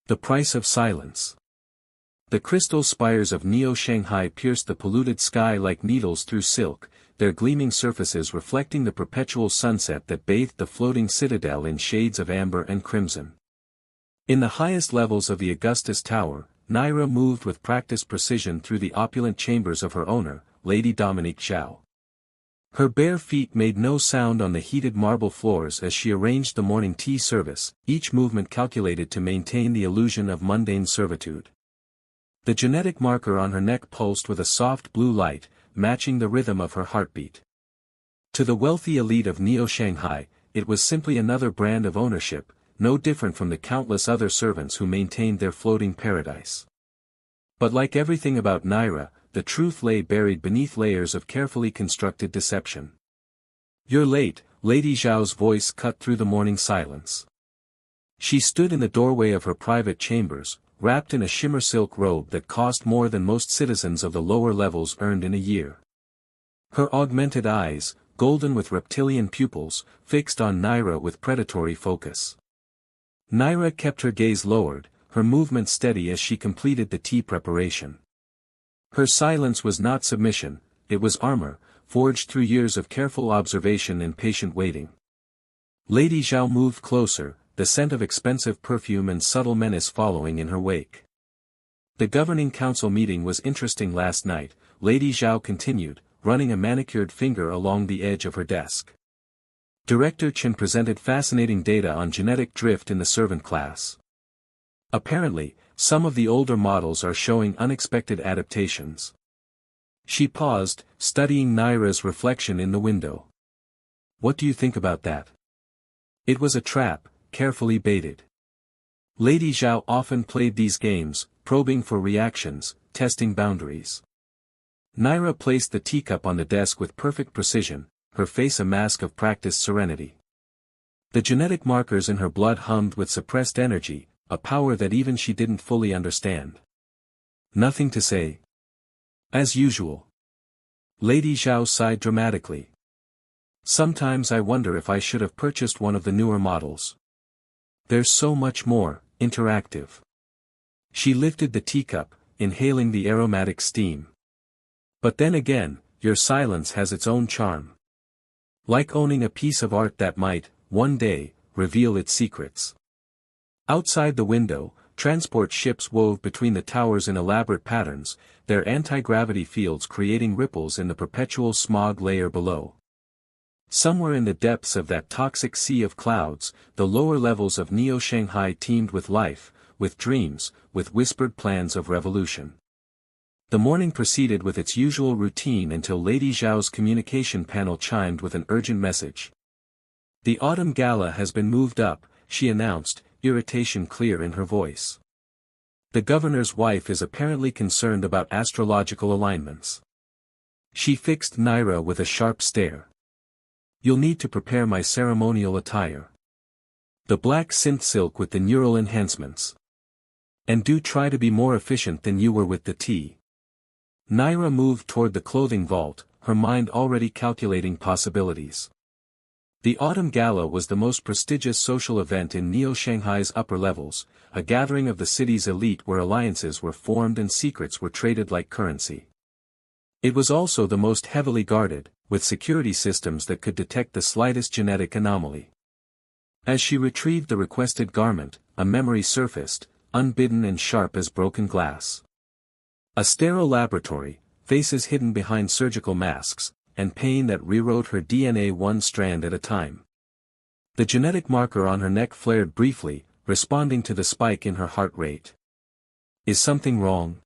The price of silence. The crystal spires of Neo-Shanghai pierced the polluted sky like needles through silk, their gleaming surfaces reflecting the perpetual sunset that bathed the floating citadel in shades of amber and crimson. In the highest levels of the Augustus Tower, Naira moved with practiced precision through the opulent chambers of her owner, Lady Dominique Zhao. Her bare feet made no sound on the heated marble floors as she arranged the morning tea service, each movement calculated to maintain the illusion of mundane servitude. The genetic marker on her neck pulsed with a soft blue light, matching the rhythm of her heartbeat. To the wealthy elite of Neo-Shanghai, it was simply another brand of ownership, no different from the countless other servants who maintained their floating paradise. But like everything about Naira, the truth lay buried beneath layers of carefully constructed deception. "You're late," Lady Zhao's voice cut through the morning silence. She stood in the doorway of her private chambers, wrapped in a shimmer silk robe that cost more than most citizens of the lower levels earned in a year. Her augmented eyes, golden with reptilian pupils, fixed on Naira with predatory focus. Naira kept her gaze lowered, her movement steady as she completed the tea preparation. Her silence was not submission, it was armor, forged through years of careful observation and patient waiting. Lady Zhao moved closer, the scent of expensive perfume and subtle menace following in her wake. "The governing council meeting was interesting last night," Lady Zhao continued, running a manicured finger along the edge of her desk. "Director Chen presented fascinating data on genetic drift in the servant class. Apparently, some of the older models are showing unexpected adaptations." She paused, studying Naira's reflection in the window. "What do you think about that?" It was a trap, carefully baited. Lady Zhao often played these games, probing for reactions, testing boundaries. Naira placed the teacup on the desk with perfect precision, her face a mask of practiced serenity. The genetic markers in her blood hummed with suppressed energy, a power that even she didn't fully understand. "Nothing to say." "As usual." Lady Zhao sighed dramatically. "Sometimes I wonder if I should have purchased one of the newer models. There's so much more, interactive." She lifted the teacup, inhaling the aromatic steam. "But then again, your silence has its own charm. Like owning a piece of art that might, one day, reveal its secrets." Outside the window, transport ships wove between the towers in elaborate patterns, their anti-gravity fields creating ripples in the perpetual smog layer below. Somewhere in the depths of that toxic sea of clouds, the lower levels of Neo-Shanghai teemed with life, with dreams, with whispered plans of revolution. The morning proceeded with its usual routine until Lady Zhao's communication panel chimed with an urgent message. "The autumn gala has been moved up," she announced, irritation clear in her voice. "The governor's wife is apparently concerned about astrological alignments." She fixed Naira with a sharp stare. "You'll need to prepare my ceremonial attire. The black synth silk with the neural enhancements. And do try to be more efficient than you were with the tea." Naira moved toward the clothing vault, her mind already calculating possibilities. The Autumn Gala was the most prestigious social event in Neo-Shanghai's upper levels, a gathering of the city's elite where alliances were formed and secrets were traded like currency. It was also the most heavily guarded, with security systems that could detect the slightest genetic anomaly. As she retrieved the requested garment, a memory surfaced, unbidden and sharp as broken glass. A sterile laboratory, faces hidden behind surgical masks, and pain that rewrote her DNA one strand at a time. The genetic marker on her neck flared briefly, responding to the spike in her heart rate. "Is something wrong?"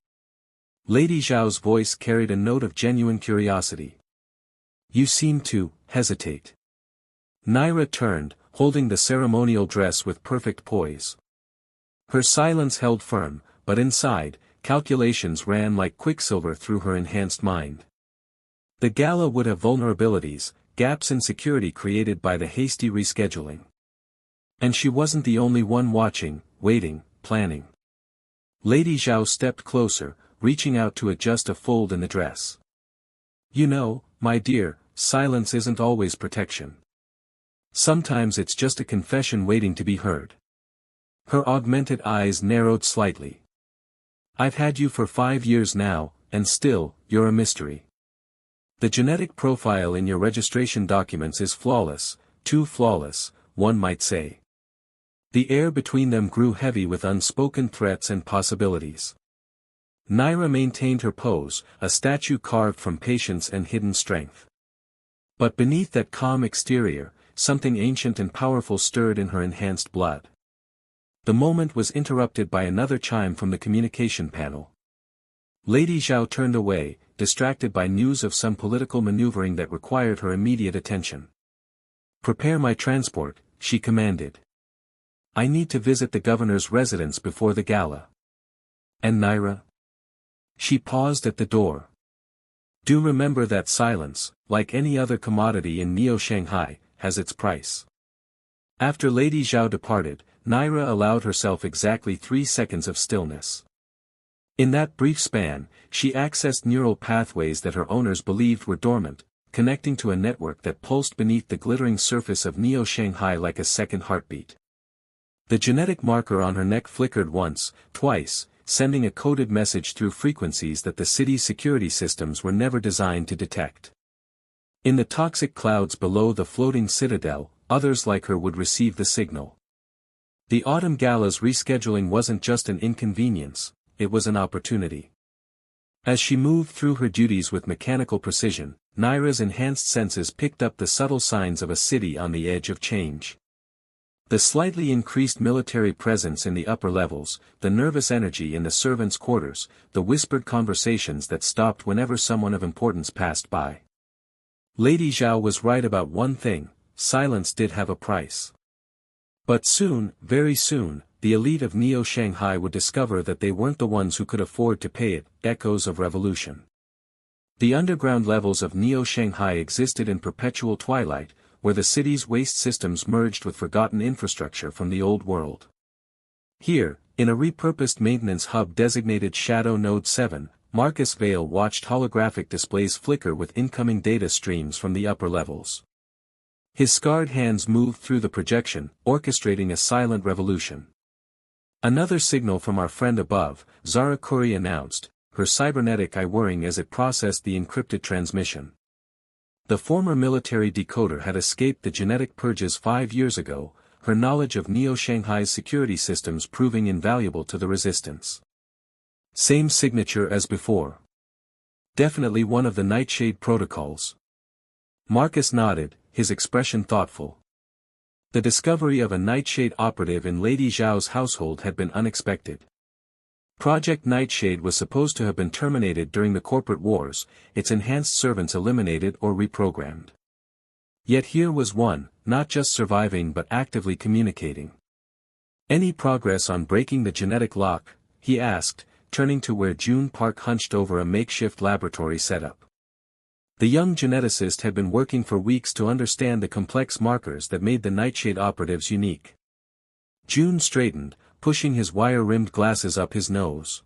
Lady Zhao's voice carried a note of genuine curiosity. "You seem to hesitate." Naira turned, holding the ceremonial dress with perfect poise. Her silence held firm, but inside, calculations ran like quicksilver through her enhanced mind. The gala would have vulnerabilities, gaps in security created by the hasty rescheduling. And she wasn't the only one watching, waiting, planning. Lady Zhao stepped closer, reaching out to adjust a fold in the dress. "You know, my dear, silence isn't always protection. Sometimes it's just a confession waiting to be heard." Her augmented eyes narrowed slightly. I've had you for 5 years now, and still, you're a mystery. The genetic profile in your registration documents is flawless, too flawless, one might say. The air between them grew heavy with unspoken threats and possibilities. Naira maintained her pose, a statue carved from patience and hidden strength. But beneath that calm exterior, something ancient and powerful stirred in her enhanced blood. The moment was interrupted by another chime from the communication panel. Lady Zhao turned away, distracted by news of some political maneuvering that required her immediate attention. "Prepare my transport," she commanded. "I need to visit the governor's residence before the gala." "And Naira?" She paused at the door. "Do remember that silence, like any other commodity in Neo-Shanghai, has its price." After Lady Zhao departed, Naira allowed herself exactly 3 seconds of stillness. In that brief span, she accessed neural pathways that her owners believed were dormant, connecting to a network that pulsed beneath the glittering surface of Neo-Shanghai like a second heartbeat. The genetic marker on her neck flickered once, twice, sending a coded message through frequencies that the city's security systems were never designed to detect. In the toxic clouds below the floating citadel, others like her would receive the signal. The autumn gala's rescheduling wasn't just an inconvenience, it was an opportunity. As she moved through her duties with mechanical precision, Naira's enhanced senses picked up the subtle signs of a city on the edge of change. The slightly increased military presence in the upper levels, the nervous energy in the servants' quarters, the whispered conversations that stopped whenever someone of importance passed by. Lady Zhao was right about one thing: silence did have a price. But soon, very soon, the elite of Neo-Shanghai would discover that they weren't the ones who could afford to pay it. Echoes of revolution. The underground levels of Neo-Shanghai existed in perpetual twilight, where the city's waste systems merged with forgotten infrastructure from the old world. Here, in a repurposed maintenance hub designated Shadow Node 7, Marcus Vale watched holographic displays flicker with incoming data streams from the upper levels. His scarred hands moved through the projection, orchestrating a silent revolution. "Another signal from our friend above," Zara Kuri announced, her cybernetic eye whirring as it processed the encrypted transmission. The former military decoder had escaped the genetic purges 5 years ago, her knowledge of Neo-Shanghai's security systems proving invaluable to the resistance. "Same signature as before. Definitely one of the Nightshade protocols." Marcus nodded, his expression thoughtful. The discovery of a Nightshade operative in Lady Zhao's household had been unexpected. Project Nightshade was supposed to have been terminated during the corporate wars, its enhanced servants eliminated or reprogrammed. Yet here was one, not just surviving but actively communicating. "Any progress on breaking the genetic lock?" he asked, turning to where June Park hunched over a makeshift laboratory setup. The young geneticist had been working for weeks to understand the complex markers that made the Nightshade operatives unique. June straightened, pushing his wire-rimmed glasses up his nose.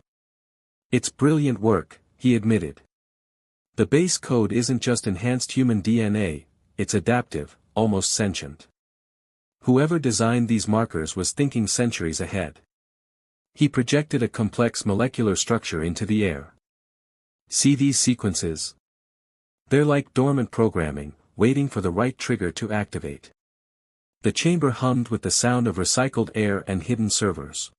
"It's brilliant work," he admitted. "The base code isn't just enhanced human DNA, it's adaptive, almost sentient. Whoever designed these markers was thinking centuries ahead." He projected a complex molecular structure into the air. "See these sequences? They're like dormant programming, waiting for the right trigger to activate." The chamber hummed with the sound of recycled air and hidden servers.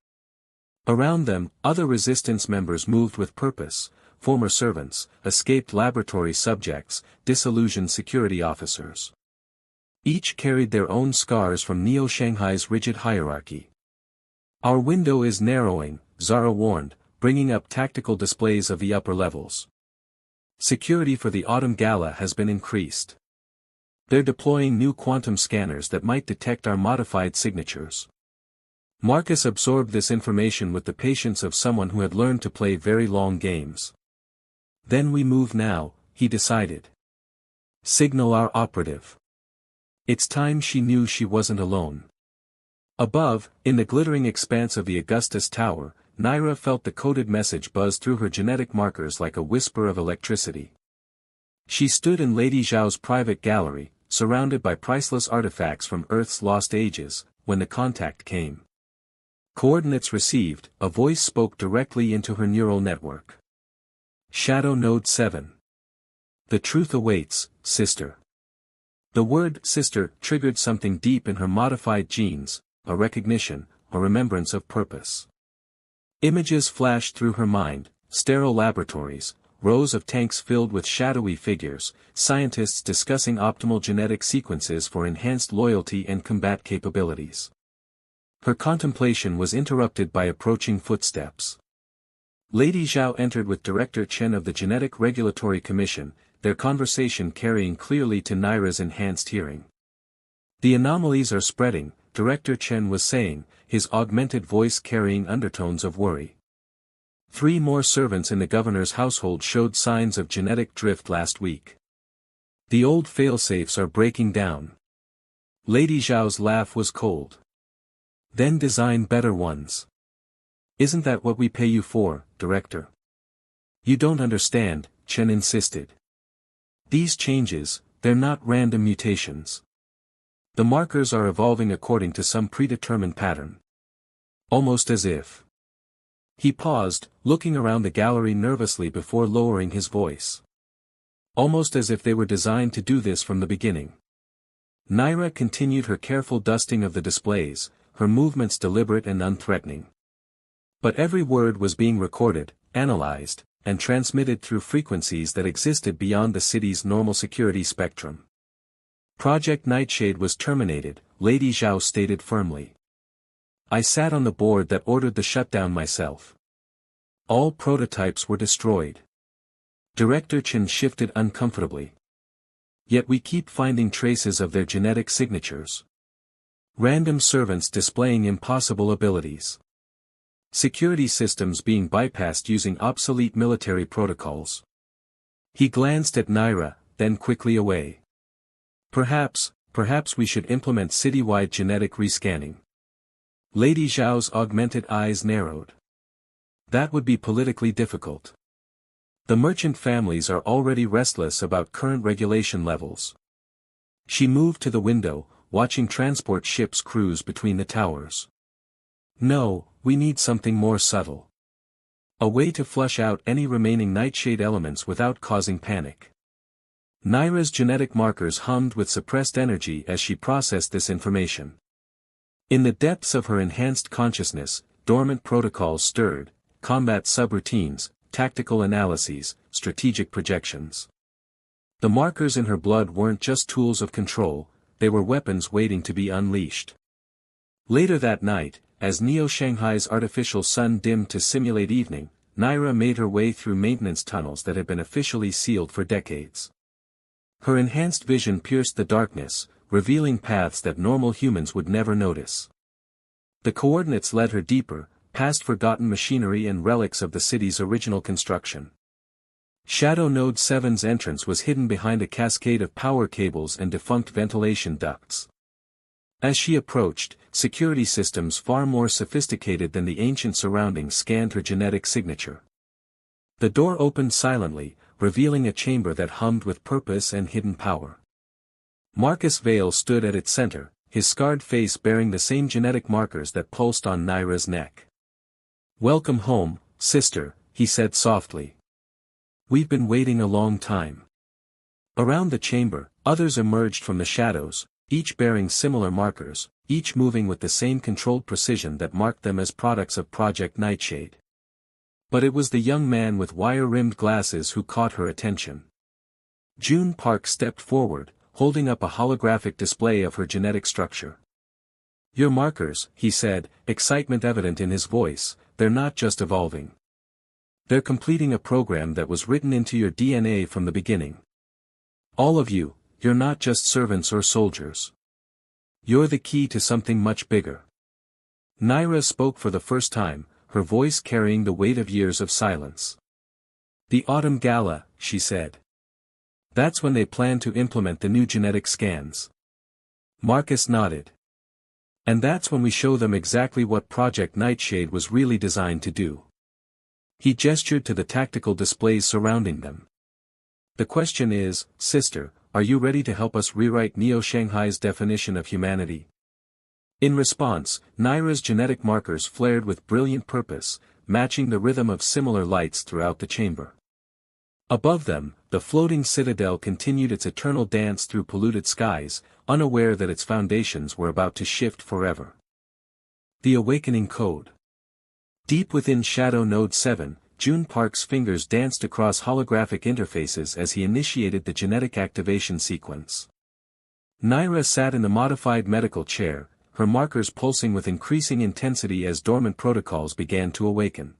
Around them, other resistance members moved with purpose: former servants, escaped laboratory subjects, disillusioned security officers. Each carried their own scars from Neo-Shanghai's rigid hierarchy. "Our window is narrowing," Zara warned, bringing up tactical displays of the upper levels. "Security for the autumn gala has been increased. They're deploying new quantum scanners that might detect our modified signatures." Marcus absorbed this information with the patience of someone who had learned to play very long games. "Then we move now," he decided. "Signal our operative." It's time she knew she wasn't alone. Above, in the glittering expanse of the Augustus Tower, Naira felt the coded message buzz through her genetic markers like a whisper of electricity. She stood in Lady Zhao's private gallery, surrounded by priceless artifacts from Earth's lost ages, when the contact came. Coordinates received, a voice spoke directly into her neural network. Shadow Node 7. The truth awaits, sister. The word sister triggered something deep in her modified genes, a recognition, a remembrance of purpose. Images flashed through her mind, sterile laboratories, rows of tanks filled with shadowy figures, scientists discussing optimal genetic sequences for enhanced loyalty and combat capabilities. Her contemplation was interrupted by approaching footsteps. Lady Zhao entered with Director Chen of the Genetic Regulatory Commission, their conversation carrying clearly to Naira's enhanced hearing. The anomalies are spreading, Director Chen was saying, his augmented voice carrying undertones of worry. 3 more servants in the governor's household showed signs of genetic drift last week. The old failsafes are breaking down. Lady Zhao's laugh was cold. Then design better ones. Isn't that what we pay you for, Director? You don't understand, Chen insisted. These changes, they're not random mutations. The markers are evolving according to some predetermined pattern. Almost as if. He paused, looking around the gallery nervously before lowering his voice. Almost as if they were designed to do this from the beginning. Naira continued her careful dusting of the displays, her movements deliberate and unthreatening. But every word was being recorded, analyzed, and transmitted through frequencies that existed beyond the city's normal security spectrum. Project Nightshade was terminated, Lady Zhao stated firmly. I sat on the board that ordered the shutdown myself. All prototypes were destroyed. Director Chen shifted uncomfortably. Yet we keep finding traces of their genetic signatures. Random servants displaying impossible abilities. Security systems being bypassed using obsolete military protocols. He glanced at Naira, then quickly away. Perhaps we should implement citywide genetic rescanning. Lady Zhao's augmented eyes narrowed. That would be politically difficult. The merchant families are already restless about current regulation levels. She moved to the window, watching transport ships cruise between the towers. No, we need something more subtle. A way to flush out any remaining nightshade elements without causing panic. Naira's genetic markers hummed with suppressed energy as she processed this information. In the depths of her enhanced consciousness, dormant protocols stirred, combat subroutines, tactical analyses, strategic projections. The markers in her blood weren't just tools of control, they were weapons waiting to be unleashed. Later that night, as Neo-Shanghai's artificial sun dimmed to simulate evening, Naira made her way through maintenance tunnels that had been officially sealed for decades. Her enhanced vision pierced the darkness, revealing paths that normal humans would never notice. The coordinates led her deeper, past forgotten machinery and relics of the city's original construction. Shadow Node 7's entrance was hidden behind a cascade of power cables and defunct ventilation ducts. As she approached, security systems far more sophisticated than the ancient surroundings scanned her genetic signature. The door opened silently, revealing a chamber that hummed with purpose and hidden power. Marcus Vale stood at its center, his scarred face bearing the same genetic markers that pulsed on Naira's neck. Welcome home, sister, he said softly. We've been waiting a long time. Around the chamber, others emerged from the shadows, each bearing similar markers, each moving with the same controlled precision that marked them as products of Project Nightshade. But it was the young man with wire-rimmed glasses who caught her attention. June Park stepped forward, holding up a holographic display of her genetic structure. Your markers, he said, excitement evident in his voice, they're not just evolving. They're completing a program that was written into your DNA from the beginning. All of you, you're not just servants or soldiers. You're the key to something much bigger. Naira spoke for the first time, her voice carrying the weight of years of silence. The Autumn Gala, she said. That's when they plan to implement the new genetic scans. Marcus nodded. And that's when we show them exactly what Project Nightshade was really designed to do. He gestured to the tactical displays surrounding them. The question is, sister, are you ready to help us rewrite Neo-Shanghai's definition of humanity? In response, Naira's genetic markers flared with brilliant purpose, matching the rhythm of similar lights throughout the chamber. Above them, the floating citadel continued its eternal dance through polluted skies, unaware that its foundations were about to shift forever. The Awakening Code. Deep within Shadow Node 7, June Park's fingers danced across holographic interfaces as he initiated the genetic activation sequence. Naira sat in the modified medical chair, her markers pulsing with increasing intensity as dormant protocols began to awaken.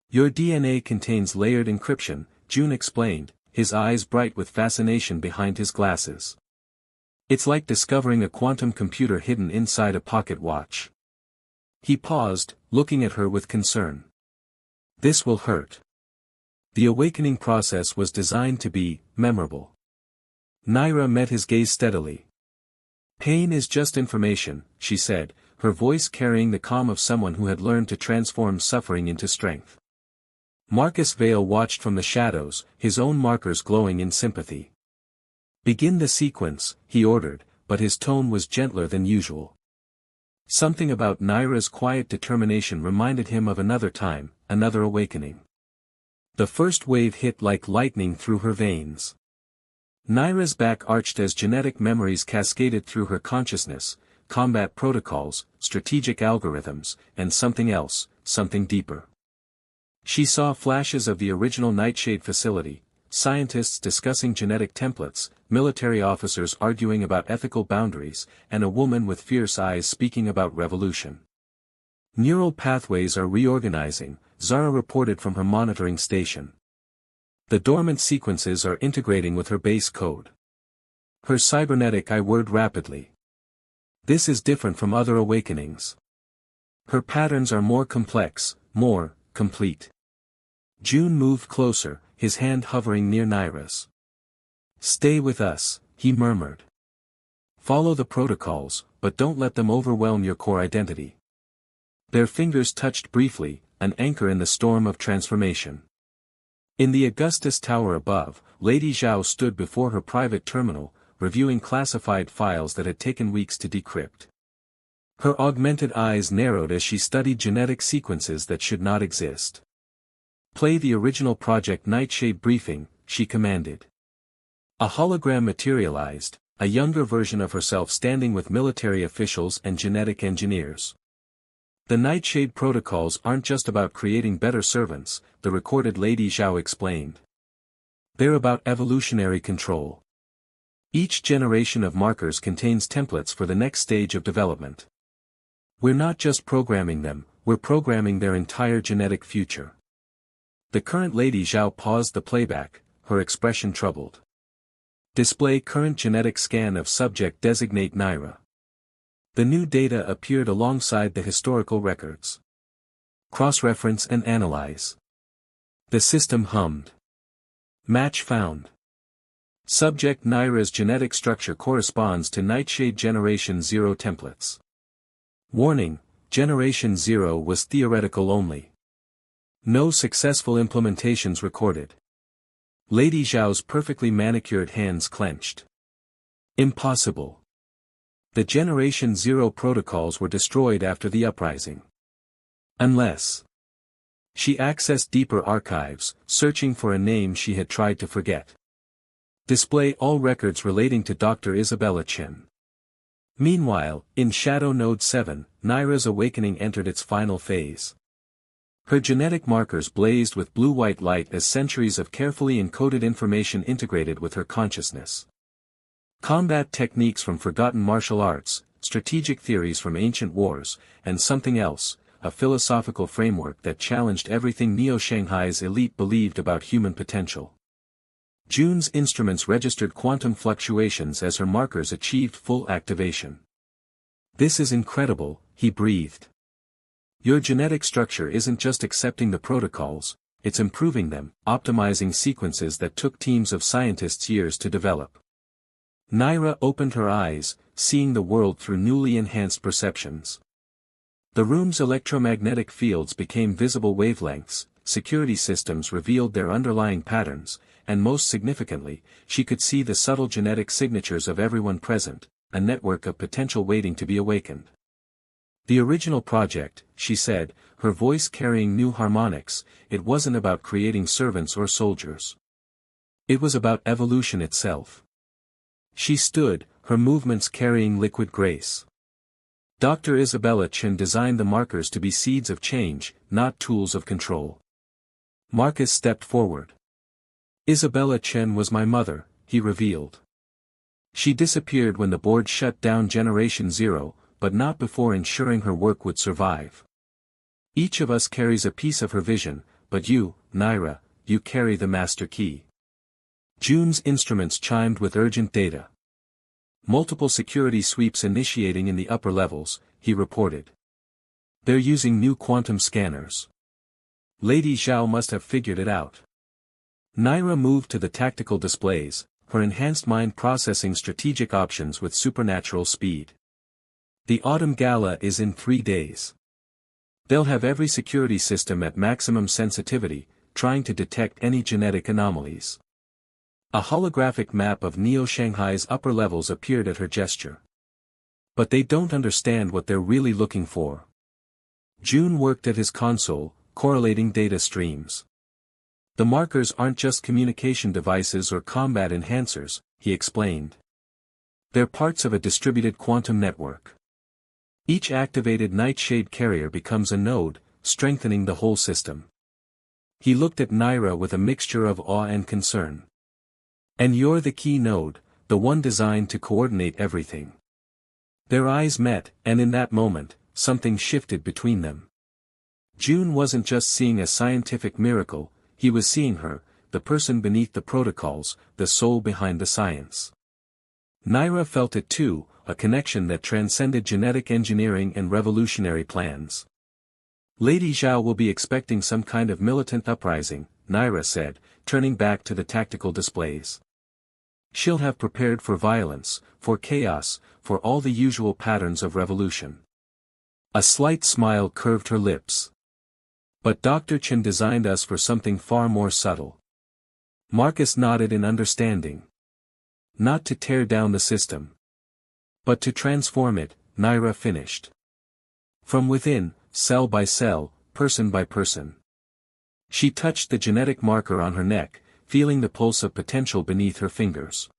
Your DNA contains layered encryption, June explained, his eyes bright with fascination behind his glasses. It's like discovering a quantum computer hidden inside a pocket watch. He paused, looking at her with concern. This will hurt. The awakening process was designed to be memorable. Naira met his gaze steadily. Pain is just information, she said, her voice carrying the calm of someone who had learned to transform suffering into strength. Marcus Vale watched from the shadows, his own markers glowing in sympathy. Begin the sequence, he ordered, but his tone was gentler than usual. Something about Naira's quiet determination reminded him of another time, another awakening. The first wave hit like lightning through her veins. Naira's back arched as genetic memories cascaded through her consciousness, combat protocols, strategic algorithms, and something else, something deeper. She saw flashes of the original Nightshade facility, scientists discussing genetic templates, military officers arguing about ethical boundaries, and a woman with fierce eyes speaking about revolution. Neural pathways are reorganizing, Zara reported from her monitoring station. The dormant sequences are integrating with her base code. Her cybernetic eye whirred rapidly. This is different from other awakenings. Her patterns are more complex, more complete. June moved closer, his hand hovering near Naira's. Stay with us, he murmured. Follow the protocols, but don't let them overwhelm your core identity. Their fingers touched briefly, an anchor in the storm of transformation. In the Augustus Tower above, Lady Zhao stood before her private terminal, reviewing classified files that had taken weeks to decrypt. Her augmented eyes narrowed as she studied genetic sequences that should not exist. Play the original Project Nightshade briefing, she commanded. A hologram materialized, a younger version of herself standing with military officials and genetic engineers. The Nightshade protocols aren't just about creating better servants, the recorded Lady Zhao explained. They're about evolutionary control. Each generation of markers contains templates for the next stage of development. We're not just programming them, we're programming their entire genetic future. The current Lady Zhao paused the playback, her expression troubled. Display current genetic scan of subject designate Naira. The new data appeared alongside the historical records. Cross-reference and analyze. The system hummed. Match found. Subject Naira's genetic structure corresponds to Nightshade Generation 0 templates. Warning, Generation 0 was theoretical only. No successful implementations recorded. Lady Zhao's perfectly manicured hands clenched. Impossible. The Generation 0 protocols were destroyed after the uprising. Unless. She accessed deeper archives, searching for a name she had tried to forget. Display all records relating to Dr. Isabella Chen. Meanwhile, in Shadow Node 7, Naira's awakening entered its final phase. Her genetic markers blazed with blue-white light as centuries of carefully encoded information integrated with her consciousness. Combat techniques from forgotten martial arts, strategic theories from ancient wars, and something else, a philosophical framework that challenged everything Neo-Shanghai's elite believed about human potential. June's instruments registered quantum fluctuations as her markers achieved full activation. This is incredible, he breathed. Your genetic structure isn't just accepting the protocols, it's improving them, optimizing sequences that took teams of scientists years to develop. Naira opened her eyes, seeing the world through newly enhanced perceptions. The room's electromagnetic fields became visible wavelengths, security systems revealed their underlying patterns, and most significantly, she could see the subtle genetic signatures of everyone present, a network of potential waiting to be awakened. The original project, she said, her voice carrying new harmonics, it wasn't about creating servants or soldiers. It was about evolution itself. She stood, her movements carrying liquid grace. Dr. Isabella Chen designed the markers to be seeds of change, not tools of control. Marcus stepped forward. Isabella Chen was my mother, he revealed. She disappeared when the board shut down Generation Zero, but not before ensuring her work would survive. Each of us carries a piece of her vision, but you, Naira, you carry the master key. June's instruments chimed with urgent data. Multiple security sweeps initiating in the upper levels, he reported. They're using new quantum scanners. Lady Zhao must have figured it out. Naira moved to the tactical displays, her enhanced mind processing strategic options with supernatural speed. The Autumn Gala is in 3 days. They'll have every security system at maximum sensitivity, trying to detect any genetic anomalies. A holographic map of Neo-Shanghai's upper levels appeared at her gesture. But they don't understand what they're really looking for. June worked at his console, correlating data streams. The markers aren't just communication devices or combat enhancers, he explained. They're parts of a distributed quantum network. Each activated nightshade carrier becomes a node, strengthening the whole system. He looked at Naira with a mixture of awe and concern. And you're the key node, the one designed to coordinate everything. Their eyes met, and in that moment, something shifted between them. June wasn't just seeing a scientific miracle, he was seeing her, the person beneath the protocols, the soul behind the science. Naira felt it too, a connection that transcended genetic engineering and revolutionary plans. Lady Zhao will be expecting some kind of militant uprising, Naira said, turning back to the tactical displays. She'll have prepared for violence, for chaos, for all the usual patterns of revolution. A slight smile curved her lips. But Dr. Chen designed us for something far more subtle. Marcus nodded in understanding. Not to tear down the system, but to transform it, Naira finished. From within, cell by cell, person by person. She touched the genetic marker on her neck, feeling the pulse of potential beneath her fingers.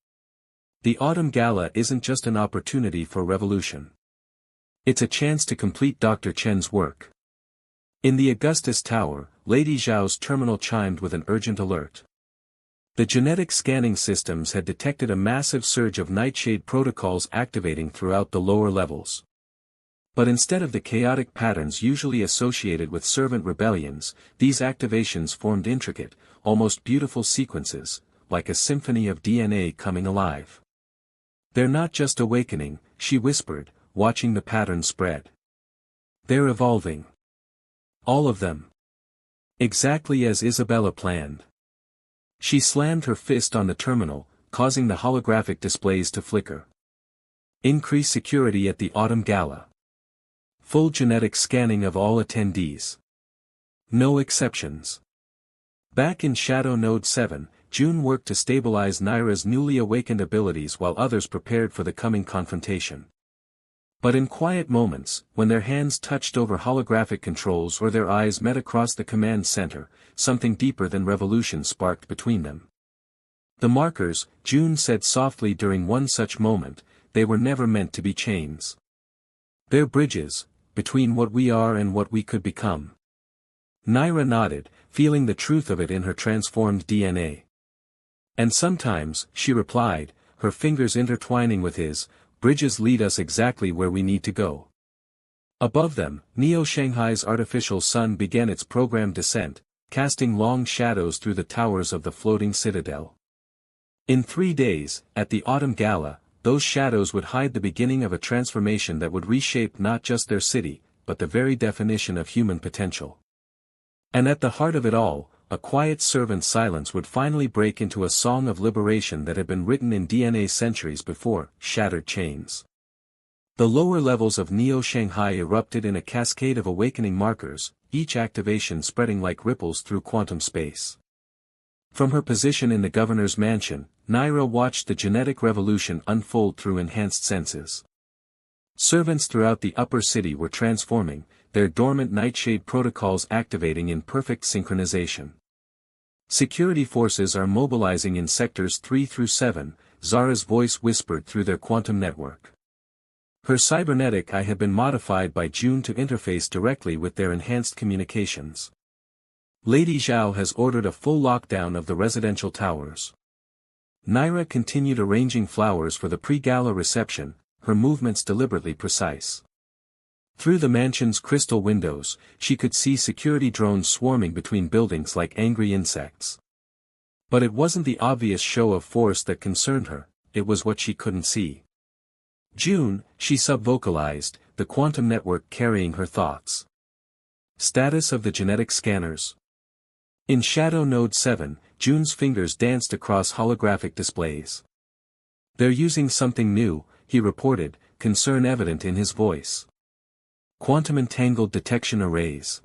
The Autumn Gala isn't just an opportunity for revolution. It's a chance to complete Dr. Chen's work. In the Augustus Tower, Lady Zhao's terminal chimed with an urgent alert. The genetic scanning systems had detected a massive surge of nightshade protocols activating throughout the lower levels. But instead of the chaotic patterns usually associated with servant rebellions, these activations formed intricate, almost beautiful sequences, like a symphony of DNA coming alive. They're not just awakening, she whispered, watching the pattern spread. They're evolving. All of them. Exactly as Isabella planned. She slammed her fist on the terminal, causing the holographic displays to flicker. Increase security at the Autumn Gala. Full genetic scanning of all attendees. No exceptions. Back in Shadow Node 7, June worked to stabilize Naira's newly awakened abilities while others prepared for the coming confrontation. But in quiet moments, when their hands touched over holographic controls or their eyes met across the command center, something deeper than revolution sparked between them. The markers, June said softly during one such moment, they were never meant to be chains. They're bridges, between what we are and what we could become. Naira nodded, feeling the truth of it in her transformed DNA. And sometimes, she replied, her fingers intertwining with his, bridges lead us exactly where we need to go. Above them, Neo-Shanghai's artificial sun began its programmed descent, casting long shadows through the towers of the floating citadel. In 3 days, at the Autumn Gala, those shadows would hide the beginning of a transformation that would reshape not just their city, but the very definition of human potential. And at the heart of it all, a quiet servant silence would finally break into a song of liberation that had been written in DNA centuries before, shattered chains. The lower levels of Neo-Shanghai erupted in a cascade of awakening markers, each activation spreading like ripples through quantum space. From her position in the governor's mansion, Naira watched the genetic revolution unfold through enhanced senses. Servants throughout the upper city were transforming, their dormant nightshade protocols activating in perfect synchronization. Security forces are mobilizing in sectors 3 through 7, Zara's voice whispered through their quantum network. Her cybernetic eye had been modified by June to interface directly with their enhanced communications. Lady Zhao has ordered a full lockdown of the residential towers. Naira continued arranging flowers for the pre-gala reception, her movements deliberately precise. Through the mansion's crystal windows, she could see security drones swarming between buildings like angry insects. But it wasn't the obvious show of force that concerned her, it was what she couldn't see. June, she sub-vocalized, the quantum network carrying her thoughts. Status of the genetic scanners. In Shadow Node 7, June's fingers danced across holographic displays. They're using something new, he reported, concern evident in his voice. Quantum entangled detection arrays.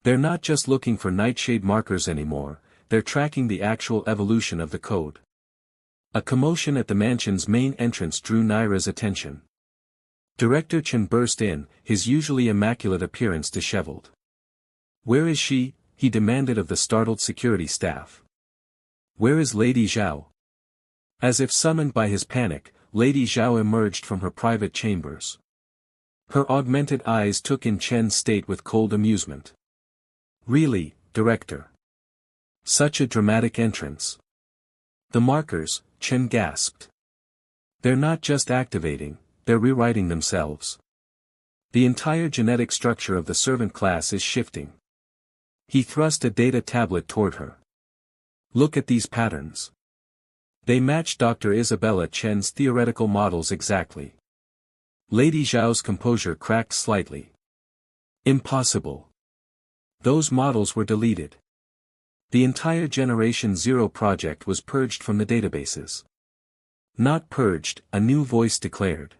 They're not just looking for nightshade markers anymore, they're tracking the actual evolution of the code. A commotion at the mansion's main entrance drew Naira's attention. Director Chen burst in, his usually immaculate appearance disheveled. Where is she? He demanded of the startled security staff. Where is Lady Zhao? As if summoned by his panic, Lady Zhao emerged from her private chambers. Her augmented eyes took in Chen's state with cold amusement. Really, Director? Such a dramatic entrance. The markers, Chen gasped. They're not just activating, they're rewriting themselves. The entire genetic structure of the servant class is shifting. He thrust a data tablet toward her. Look at these patterns. They match Dr. Isabella Chen's theoretical models exactly. Lady Zhao's composure cracked slightly. Impossible. Those models were deleted. The entire Generation Zero project was purged from the databases. Not purged, a new voice declared.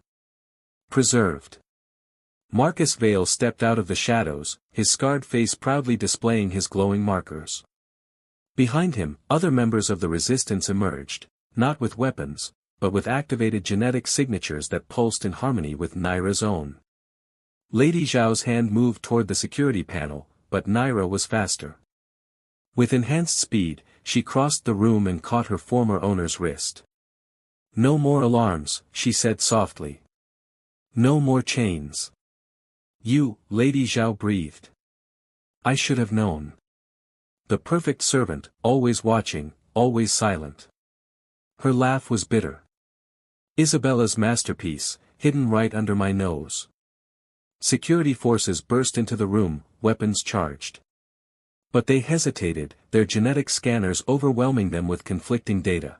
Preserved. Marcus Vale stepped out of the shadows, his scarred face proudly displaying his glowing markers. Behind him, other members of the resistance emerged, not with weapons, but with activated genetic signatures that pulsed in harmony with Naira's own. Lady Zhao's hand moved toward the security panel, but Naira was faster. With enhanced speed, she crossed the room and caught her former owner's wrist. No more alarms, she said softly. No more chains. You, Lady Zhao breathed. I should have known. The perfect servant, always watching, always silent. Her laugh was bitter. Isabella's masterpiece, hidden right under my nose. Security forces burst into the room, weapons charged. But they hesitated, their genetic scanners overwhelming them with conflicting data.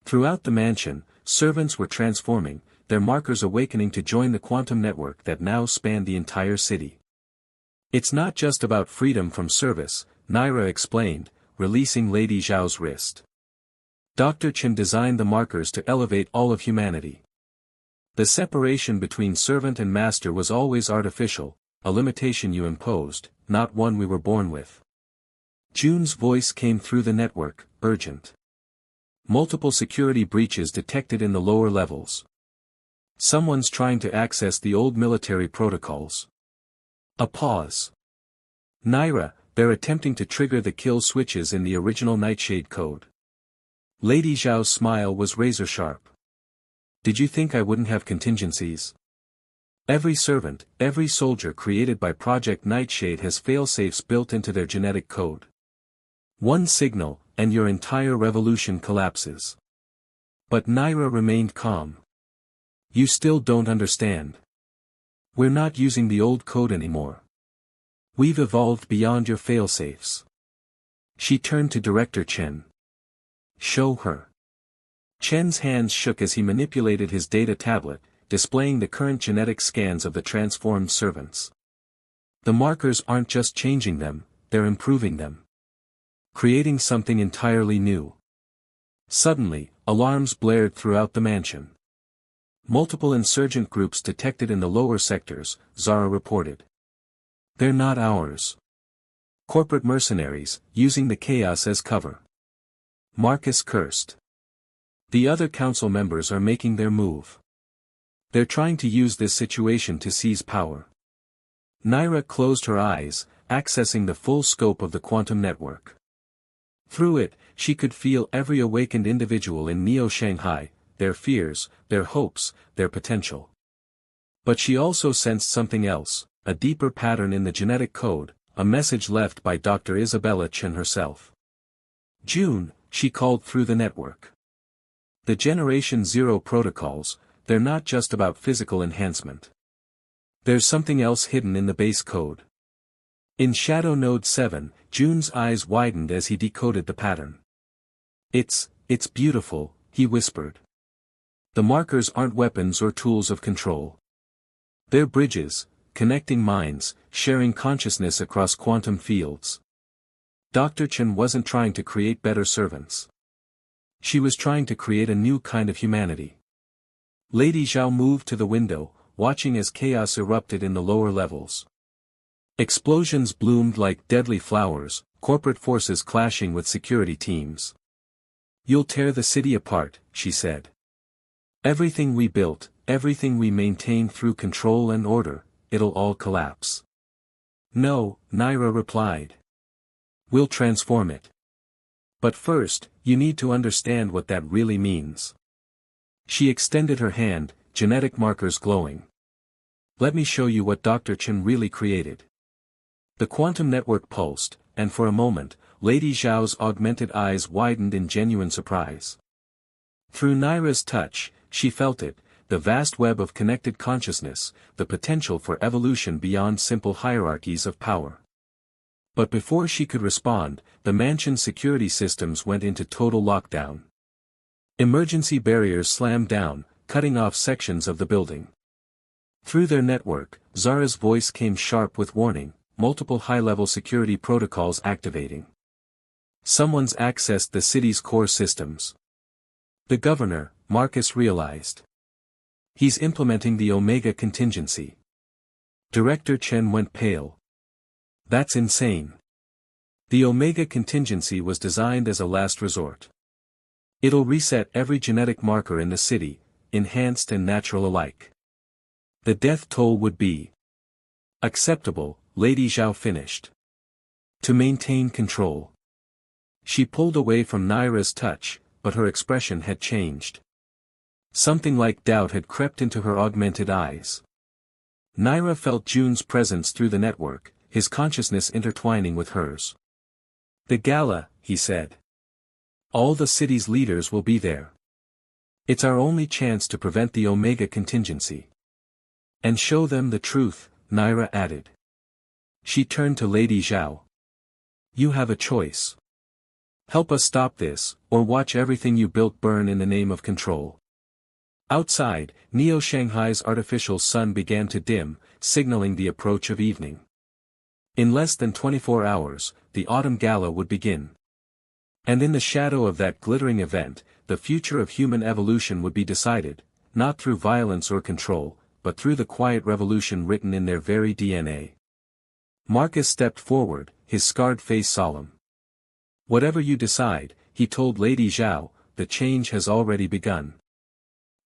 Throughout the mansion, servants were transforming, their markers awakening to join the quantum network that now spanned the entire city. It's not just about freedom from service, Naira explained, releasing Lady Zhao's wrist. Dr. Chen designed the markers to elevate all of humanity. The separation between servant and master was always artificial, a limitation you imposed, not one we were born with. June's voice came through the network, urgent. Multiple security breaches detected in the lower levels. Someone's trying to access the old military protocols. A pause. Naira, they're attempting to trigger the kill switches in the original Nightshade code. Lady Zhao's smile was razor-sharp. Did you think I wouldn't have contingencies? Every servant, every soldier created by Project Nightshade has failsafes built into their genetic code. One signal, and your entire revolution collapses. But Naira remained calm. You still don't understand. We're not using the old code anymore. We've evolved beyond your failsafes. She turned to Director Chen. Show her. Chen's hands shook as he manipulated his data tablet, displaying the current genetic scans of the transformed servants. The markers aren't just changing them, they're improving them. Creating something entirely new. Suddenly, alarms blared throughout the mansion. Multiple insurgent groups detected in the lower sectors, Zara reported. They're not ours. Corporate mercenaries, using the chaos as cover. Marcus cursed. The other council members are making their move. They're trying to use this situation to seize power. Naira closed her eyes, accessing the full scope of the quantum network. Through it, she could feel every awakened individual in Neo-Shanghai, their fears, their hopes, their potential. But she also sensed something else, a deeper pattern in the genetic code, a message left by Dr. Isabella Chen herself. June, she called through the network. The Generation Zero protocols, they're not just about physical enhancement. There's something else hidden in the base code. In Shadow Node 7, June's eyes widened as he decoded the pattern. It's beautiful, he whispered. The markers aren't weapons or tools of control. They're bridges, connecting minds, sharing consciousness across quantum fields. Dr. Chen wasn't trying to create better servants. She was trying to create a new kind of humanity. Lady Zhao moved to the window, watching as chaos erupted in the lower levels. Explosions bloomed like deadly flowers, corporate forces clashing with security teams. "You'll tear the city apart," she said. "Everything we built, everything we maintained through control and order, it'll all collapse." "No," Naira replied. "We'll transform it. But first, you need to understand what that really means." She extended her hand, genetic markers glowing. "Let me show you what Dr. Chen really created." The quantum network pulsed, and for a moment, Lady Zhao's augmented eyes widened in genuine surprise. Through Naira's touch, she felt it, the vast web of connected consciousness, the potential for evolution beyond simple hierarchies of power. But before she could respond, the mansion's security systems went into total lockdown. Emergency barriers slammed down, cutting off sections of the building. Through their network, Zara's voice came sharp with warning, multiple high-level security protocols activating. Someone's accessed the city's core systems. The governor, Marcus, realized. He's implementing the Omega contingency. Director Chen went pale. That's insane. The Omega contingency was designed as a last resort. It'll reset every genetic marker in the city, enhanced and natural alike. The death toll would be acceptable, Lady Zhao finished. To maintain control. She pulled away from Naira's touch, but her expression had changed. Something like doubt had crept into her augmented eyes. Naira felt June's presence through the network, his consciousness intertwining with hers. "The gala," he said. "All the city's leaders will be there. It's our only chance to prevent the Omega contingency. And show them the truth," Naira added. She turned to Lady Zhao. "You have a choice. Help us stop this, or watch everything you built burn in the name of control." Outside, Neo-Shanghai's artificial sun began to dim, signaling the approach of evening. In less than 24 hours, the autumn gala would begin. And in the shadow of that glittering event, the future of human evolution would be decided, not through violence or control, but through the quiet revolution written in their very DNA. Marcus stepped forward, his scarred face solemn. "Whatever you decide," he told Lady Zhao, "the change has already begun.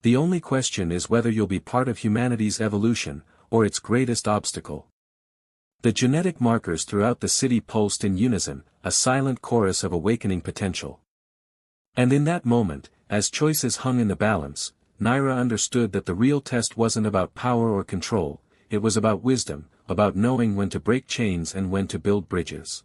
The only question is whether you'll be part of humanity's evolution, or its greatest obstacle." The genetic markers throughout the city pulsed in unison, a silent chorus of awakening potential. And in that moment, as choices hung in the balance, Naira understood that the real test wasn't about power or control, it was about wisdom, about knowing when to break chains and when to build bridges.